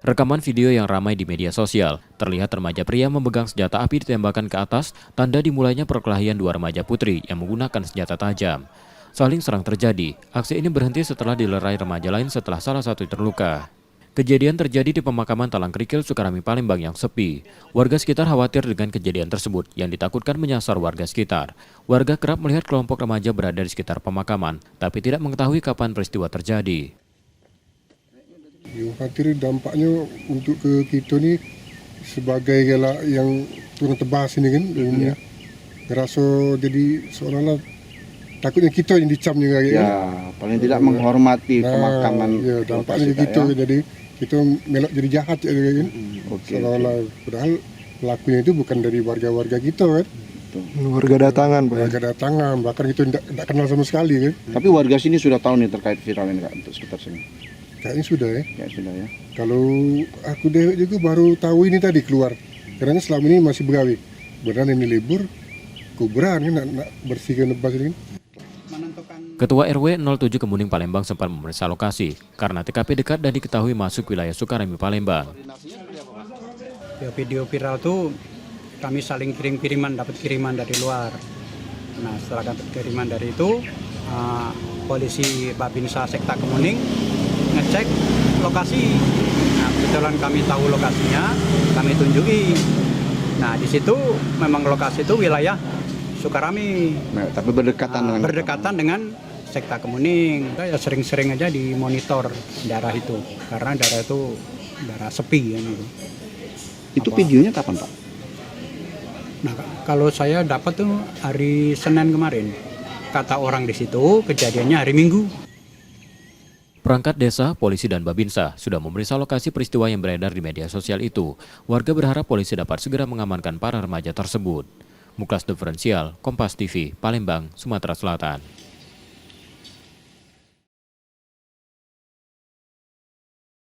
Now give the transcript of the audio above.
Rekaman video yang ramai di media sosial, terlihat remaja pria memegang senjata api ditembakkan ke atas, tanda dimulainya perkelahian dua remaja putri yang menggunakan senjata tajam. Saling serang terjadi, aksi ini berhenti setelah dilerai remaja lain setelah salah satu terluka. Kejadian terjadi di pemakaman Talang Krikil, Sukarami, Palembang yang sepi. Warga sekitar khawatir dengan kejadian tersebut yang ditakutkan menyasar warga sekitar. Warga kerap melihat kelompok remaja berada di sekitar pemakaman, tapi tidak mengetahui kapan peristiwa terjadi. Khawatir dampaknya untuk ke kita ni sebagai galak yang turun tebas ini kan, ngerasa jadi seolah-olah takutnya kita yang dicam juga kan. Ya, paling tidak menghormati pemakaman. Ya, dampaknya kita ya. Jadi kita melok jadi jahat ya kan. Seolah-olah padahal pelakunya itu bukan dari warga-warga kita kan. Warga datangan, Pak. Warga datangan, bahkan kita tidak kenal sama sekali kan. Tapi warga sini sudah tahu nih terkait viral ini Kak, untuk sekitar sini. Kayaknya sudah ya. Kayak sudah ya. Kalau aku dewek juga baru tahu ini tadi keluar. Karena selama ini masih begawi. Beneran ini libur, kuburan kan nak bersihkan lebas ini. Ketua RW 07 Kemuning Palembang sempat memeriksa lokasi karena TKP dekat dan diketahui masuk wilayah Sukarami, Palembang. Ya, video viral tuh kami saling kiriman, dapat kiriman dari luar. Nah, setelah dapat kiriman dari itu, polisi Babinsa Sekta Kemuning ngecek lokasi. Nah, kebetulan kami tahu lokasinya, kami tunjuki. Nah, di situ memang lokasi itu wilayah Sukarami. Nah, tapi berdekatan dengan Sekta Kemuning. Kita ya sering-sering aja dimonitor daerah itu, karena daerah itu daerah sepi kan gitu. Itu videonya kapan Pak? Nah, kalau saya dapat tuh hari Senin kemarin. Kata orang di situ kejadiannya hari Minggu. Perangkat desa, polisi, dan Babinsa sudah memeriksa lokasi peristiwa yang beredar di media sosial itu. Warga berharap polisi dapat segera mengamankan para remaja tersebut. Muklas Diferensial, Kompas TV, Palembang, Sumatera Selatan.